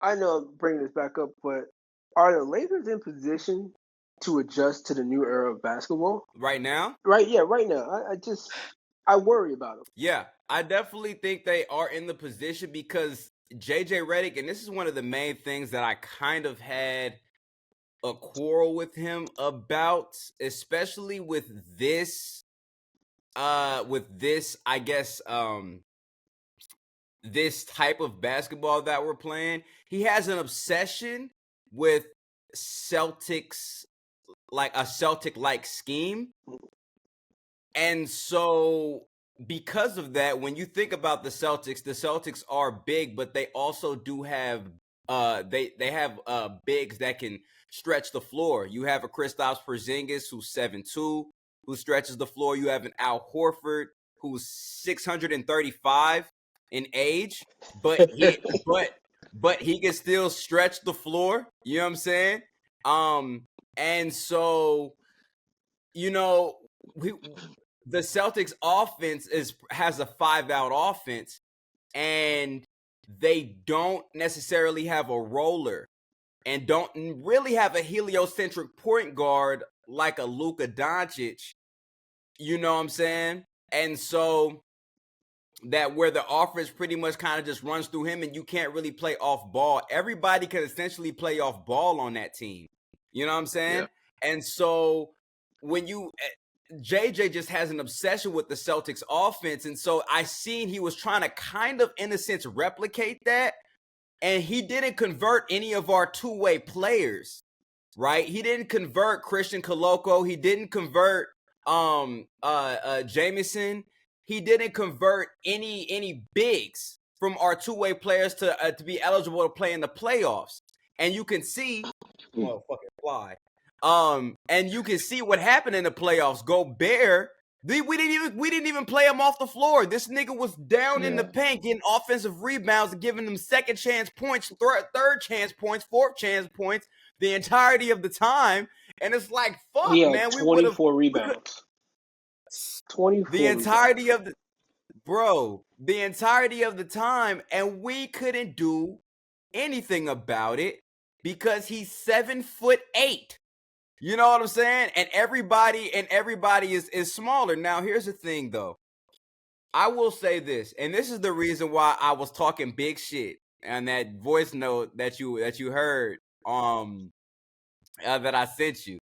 I know I'm bringing this back up, but are the Lakers in position to adjust to the new era of basketball? Right now? Right, yeah, right now. I worry about them. Yeah, I definitely think they are in the position because JJ Redick, and this is one of the main things that I kind of had a quarrel with him about, especially with this, I guess, this type of basketball that we're playing. He has an obsession with Celtics, like a Celtic-like scheme. And so because of that, when you think about the Celtics are big, but they also do have they have bigs that can stretch the floor. You have a Kristaps Porzingis who's 7'2", who stretches the floor. You have an Al Horford who's 635 in age, but he can still stretch the floor. You know what I'm saying? And so, you know, the Celtics offense has a 5-out offense, and they don't necessarily have a roller and don't really have a heliocentric point guard like a Luka Doncic. You know what I'm saying? And so that where the offense pretty much kind of just runs through him and you can't really play off ball. Everybody can essentially play off ball on that team. You know what I'm saying? Yeah. And so when you JJ just has an obsession with the Celtics offense. And so I seen he was trying to kind of, in a sense, replicate that. And he didn't convert any of our two-way players, right? He didn't convert Christian Coloco. He didn't convert Jameson. He didn't convert any bigs from our two-way players to be eligible to play in the playoffs. And you can see, motherfucking fly. And you can see what happened in the playoffs. Gobert, we didn't even play him off the floor. This nigga was down in the paint getting offensive rebounds and giving them second chance points, third chance points, fourth chance points the entirety of the time. And it's like, fuck, He had man, 24 rebounds. 24 the entirety rebounds. the entirety of the time, and we couldn't do anything about it because he's 7'8". You know what I'm saying? And everybody is smaller. Now, here's the thing, though. I will say this, and this is the reason why I was talking big shit on that voice note that you heard that I sent you.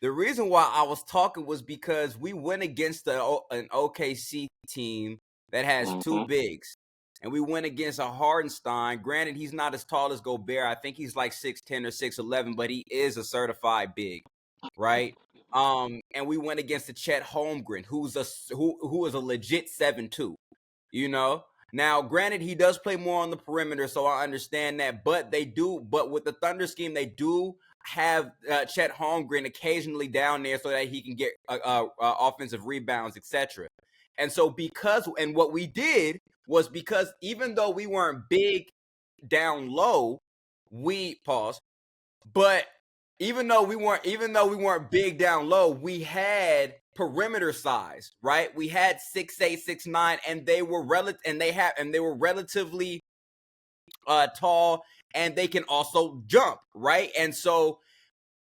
The reason why I was talking was because we went against an OKC team that has two bigs. And we went against a Hardenstein. Granted, he's not as tall as Gobert. I think he's like 6'10 or 6'11, but he is a certified big, right? And we went against the Chet Holmgren, who is a legit 7'2", you know? Now, granted, he does play more on the perimeter, so I understand that. But with the Thunder scheme, they do have Chet Holmgren occasionally down there so that he can get offensive rebounds, etc. And so what we did was, because even though we weren't big down low, but even though we weren't big down low, we had perimeter size, right? We had 6'8", 6'9", and they were relatively tall, and they can also jump, right? And so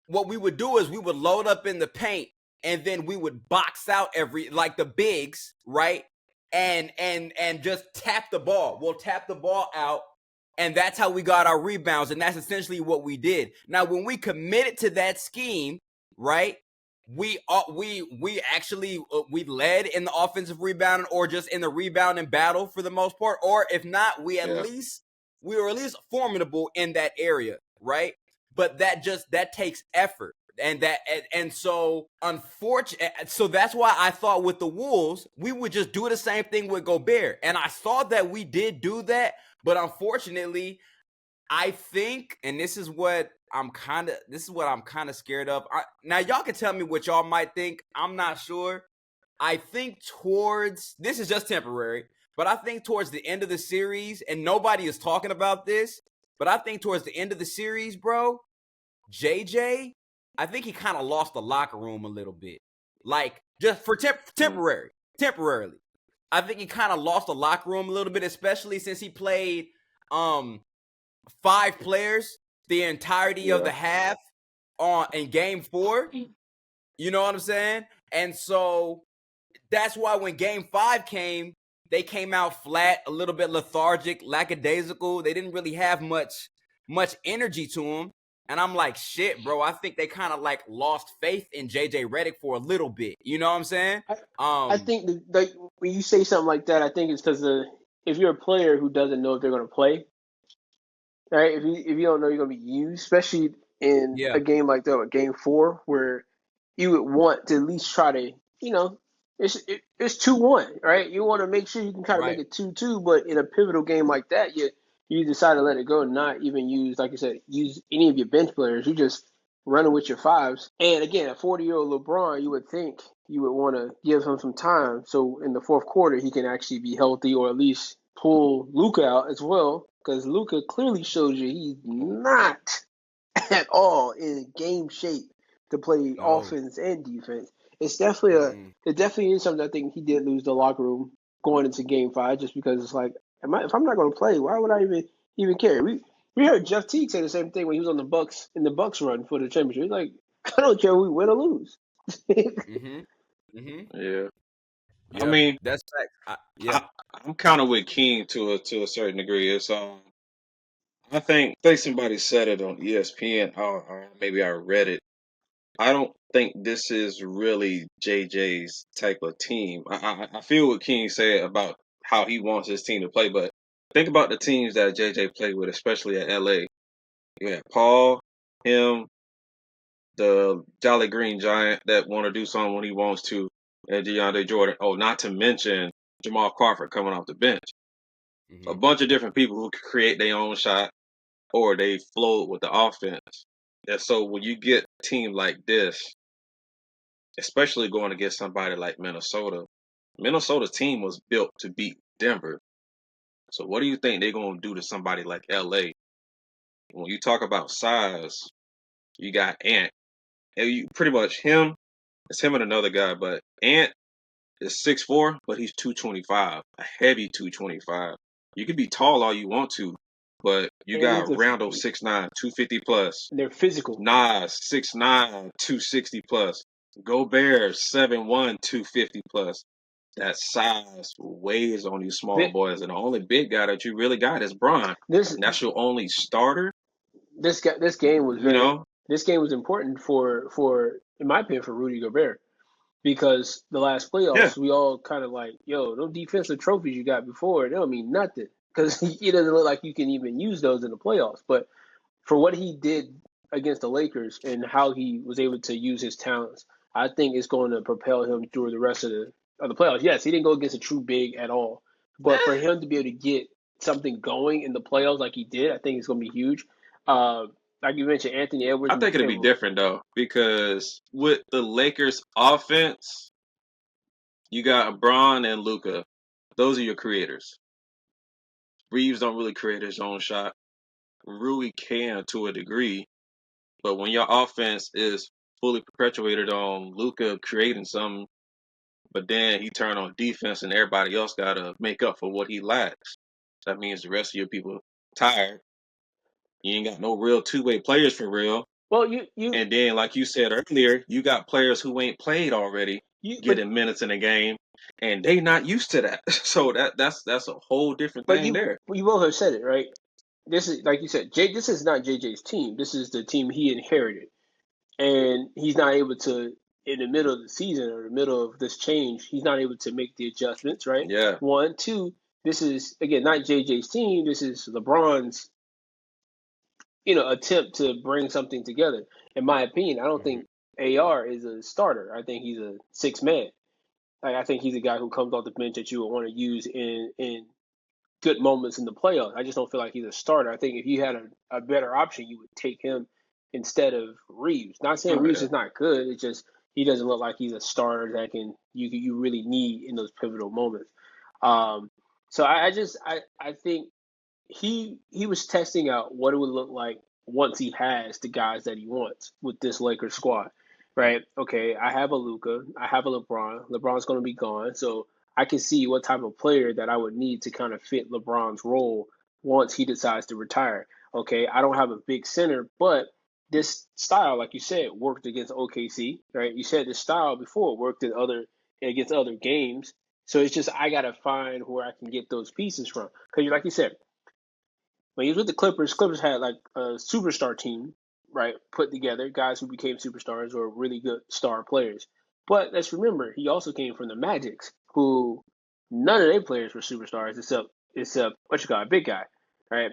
what we would do is we would load up in the paint, and then we would box out like the bigs, right? And just tap the ball. We'll tap the ball out, and that's how we got our rebounds, and that's essentially what we did. Now, when we committed to that scheme, right, we actually led in the offensive rebounding, or just in the rebounding battle for the most part, or if not, we were at least formidable in that area, right? But that takes effort. And so so that's why I thought with the Wolves, we would just do the same thing with Gobert. And I saw that we did do that, but unfortunately, I think, and this is what I'm kind of scared of. Now, y'all can tell me what y'all might think. I'm not sure. I think this is just temporary, but I think towards the end of the series, and nobody is talking about this, but I think towards the end of the series, bro, JJ, I think he kind of lost the locker room a little bit. Like, just for temporarily. I think he kind of lost the locker room a little bit, especially since he played 5 players the entirety of Yeah. the half in game 4. You know what I'm saying? And so that's why when game 5 came, they came out flat, a little bit lethargic, lackadaisical. They didn't really have much energy to them. And I'm like, shit, bro, I think they kind of like lost faith in JJ Redick for a little bit. You know what I'm saying? I think that when you say something like that, I think it's because if you're a player who doesn't know if they're going to play, right? If you don't know you're going to be used, especially in Yeah, a game like that, a game 4, where you would want to at least try to, it's 2-1, right? You want to make sure you can kind of make right. it 2-2, but in a pivotal game like that, you decide to let it go and not even use, like you said, use any of your bench players. You just running with your fives. And again, a 40-year-old LeBron, you would think you would want to give him some time so in the fourth quarter he can actually be healthy or at least pull Luka out as well, because Luka clearly shows you he's not at all in game shape to play No. offense and defense. It's definitely Mm-mm. it definitely is something I think he did lose the locker room going into game 5, just because it's like, if I'm not going to play, why would I even care? We heard Jeff Teague say the same thing when he was on the Bucks in the Bucks run for the championship. He's like, I don't care if we win or lose. Mm-hmm. Mm-hmm. Yeah. I Yeah, mean, that's fact. Yeah. I, I'm kind of with King to a certain degree. It's I think somebody said it on ESPN, or maybe I read it. I don't think this is really JJ's type of team. I feel what King said about how he wants his team to play, but think about the teams that JJ played with, especially at LA. You had Paul, him, the Jolly Green Giant that want to do something when he wants to, and DeAndre Jordan. Oh, not to mention Jamal Crawford coming off the bench. A Mm-hmm. bunch of different people who can create their own shot or they float with the offense. And so when you get a team like this, especially going against somebody like Minnesota, Minnesota's team was built to beat Denver. So what do you think they're going to do to somebody like LA? When you talk about size, you got Ant. And you pretty much him, it's him and another guy, but Ant is 6'4", but he's 225, a heavy 225. You can be tall all you want to, but you And got Rondo 6'9", 250 plus. they're physical. Nas 6'9", 260 plus. Gobert 7'1", 250 plus. That size weighs on these small boys, and the only big guy that you really got is Bron, This and that's your only starter. this game was You know, this game was important for in my opinion for Rudy Gobert, because the last yeah. playoffs we all kind of like, yo, those defensive trophies you got before, they don't mean nothing, because it doesn't look like you can even use those in the playoffs. But for what he did against the Lakers and how he was able to use his talents, I think it's going to propel him through the rest of the playoffs. Yes, he didn't go against a true big at all, but for him to be able to get something going in the playoffs like he did, I think it's going to be huge. Uh, like you mentioned, Anthony Edwards I think it'll be and different though, because with the Lakers offense, you got Bron and Luka. Those are your creators. Reeves don't really create his own shot. Rui can to a degree, but when your offense is fully perpetuated on Luka creating something, but then he turned on defense and everybody else got to make up for what he lacks. That means the rest of your people tired. You ain't got no real two-way players for real. well, you And then, like you said earlier, you got players who ain't played already you getting minutes in a game, and they not used to that. So that's a whole different but thing you there. you both have said it right. This is, like you said, Jay. This is not JJ's team. This is the team he inherited, and he's not able to, in the middle of the season or the middle of this change, he's not able to make the adjustments, right? Yeah. One, two, this is again not JJ's team. This is LeBron's, attempt to bring something together. In my opinion, I don't Mm-hmm. think AR is a starter. I think he's a six man. Like, I think he's a guy who comes off the bench that you would want to use in good moments in the playoffs. I just don't feel like he's a starter. I think if you had a better option, you would take him instead of Reeves. Not saying Oh Reeves yeah. is not good. It's just he doesn't look like he's a starter that you really need in those pivotal moments. Um, so I think he was testing out what it would look like once he has the guys that he wants with this Lakers squad, right? Okay, I have a Luka, I have a LeBron. LeBron's going to be gone, so I can see what type of player that I would need to kind of fit LeBron's role once he decides to retire. okay, I don't have a big center, but this style, like you said, worked against OKC, right? You said this style before worked in other against other games. So it's just I gotta find where I can get those pieces from. Because like you said, when he was with the Clippers, Clippers had like a superstar team, right? Put together guys who became superstars or really good star players. But let's remember, he also came from the Magics, who none of their players were superstars except what you call a big guy, right?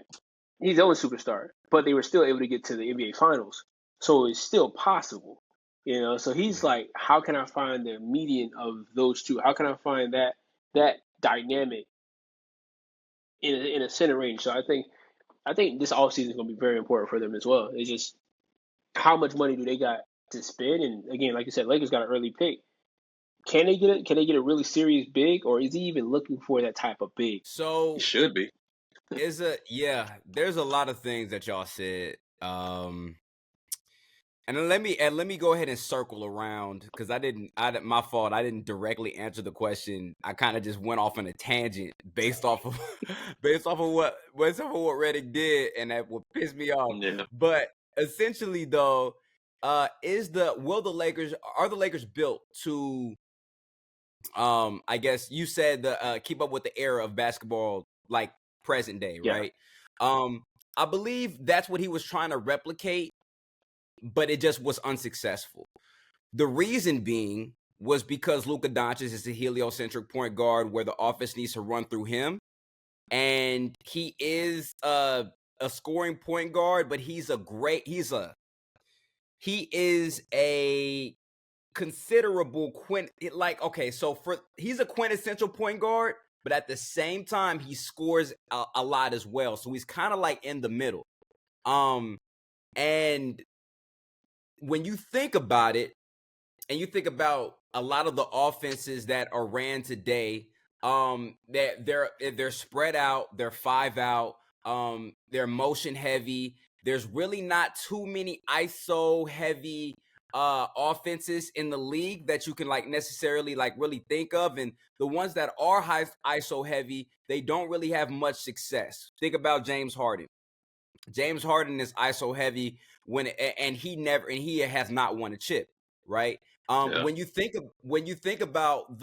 He's the only superstar, but they were still able to get to the NBA Finals, so it's still possible, you know. So he's like, how can I find the median of those two? How can I find that dynamic in a center range? So I think this offseason is going to be very important for them as well. It's just how much money do they got to spend? And again, like you said, Lakers got an early pick. Can they get it? Can they get a really serious big, or is he even looking for that type of big? He So should be. there's a lot of things that y'all said. And then let me go ahead and circle around because my fault. I didn't directly answer the question. I kind of just went off on a tangent based off of what Redick did, and that would piss me off. Yeah. But essentially, though, are the Lakers built to I guess you said the keep up with the era of basketball like present day, Yeah, right? I believe that's what he was trying to replicate, but it just was unsuccessful. The reason being was because Luka Doncic is a heliocentric point guard where the offense needs to run through him, and he is a scoring point guard, but he is a considerable he's a quintessential point guard, but at the same time he scores a lot as well. So he's kind of like in the middle. And when you think about it, and you think about a lot of the offenses that are ran today, they're spread out, they're 5 out, they're motion heavy. There's really not too many ISO heavy offenses in the league that you can like necessarily like really think of, and the ones that are high ISO heavy, they don't really have much success. Think about James Harden. James Harden is ISO heavy and he has not won a chip, right? Yeah. When you think about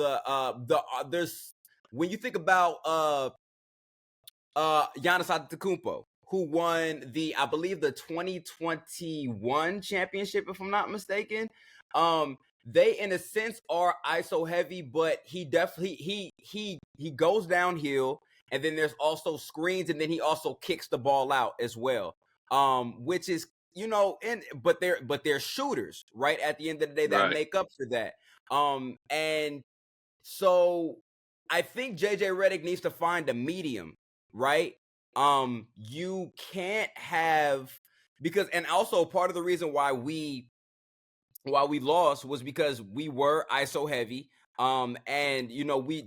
there's when you think about Giannis Antetokounmpo, who won I believe the 2021 championship, if I'm not mistaken. They in a sense are ISO heavy, but he definitely he goes downhill, and then there's also screens, and then he also kicks the ball out as well. Which is but they're shooters, right? At the end of the day, that Right. make up for that. And so I think JJ Redick needs to find a medium, right? You can't have and also part of the reason why we lost was because we were ISO heavy. And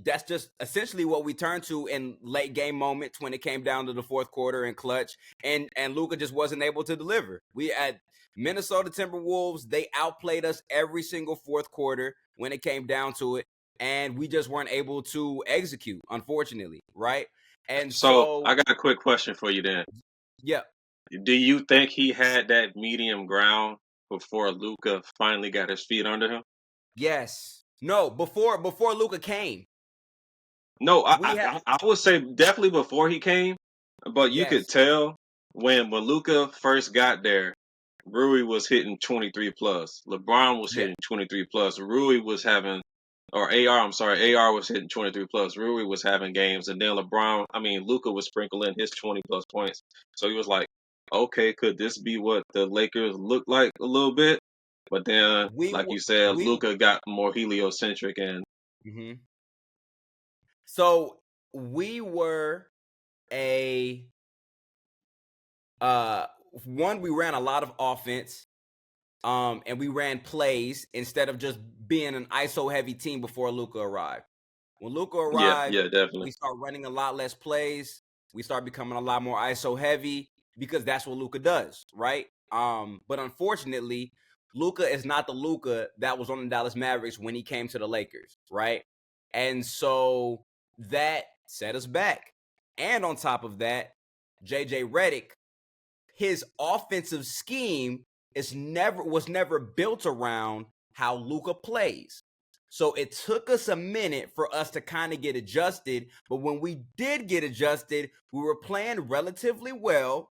that's just essentially what we turned to in late game moments when it came down to the fourth quarter and clutch, and Luka just wasn't able to deliver. We had Minnesota Timberwolves, they outplayed us every single fourth quarter when it came down to it, and we just weren't able to execute, unfortunately, right? And So so I got a quick question for you then. yeah. Do you think he had that medium ground before Luka finally got his feet under him? Yes. No, before Luka came. No, We had I would say definitely before he came, but you could yes. tell when Luka first got there, Rui was hitting 23 plus. LeBron was Yeah. hitting 23 plus. Rui was having, or AR, I'm sorry, AR was hitting 23 plus. Rui was having games, and then Luka was sprinkling his 20 plus points. So he was like, okay, could this be what the Lakers look like a little bit? But then, We like were you said, we Luka got more heliocentric, and mhm. So we were a one, we ran a lot of offense, and we ran plays instead of just being an ISO heavy team before Luka arrived. When Luka arrived, yeah, definitely. we start running a lot less plays. We start becoming a lot more ISO heavy because that's what Luka does, right? But unfortunately, Luka is not the Luka that was on the Dallas Mavericks when he came to the Lakers, right? And so that set us back. And on top of that, JJ Redick his offensive scheme was never built around how Luka plays. So it took us a minute for us to kind of get adjusted. But when we did get adjusted, we were playing relatively well.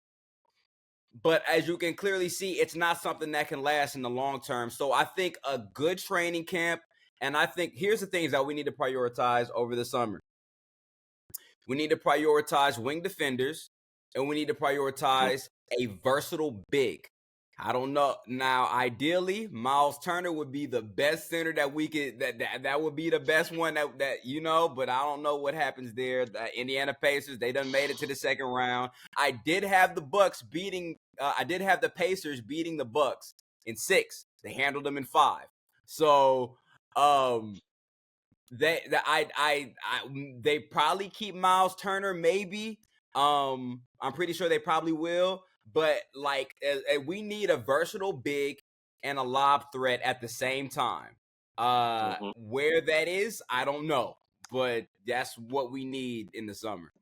But as you can clearly see, it's not something that can last in the long term. So I think a good training camp, and I think here's the things that we need to prioritize over the summer. We need to prioritize wing defenders, and we need to prioritize a versatile big. I don't know. Now, ideally, Miles Turner would be the best center that we could. That would be the best one that you know. But I don't know what happens there. The Indiana Pacers, they done made it to the second round. I did have the Bucks beating. I did have the Pacers beating the Bucks in 6. They handled them in 5. So, they probably keep Miles Turner. Maybe. I'm pretty sure they probably will. But like, we need a versatile big and a lob threat at the same time. Where that is, I don't know, but that's what we need in the summer.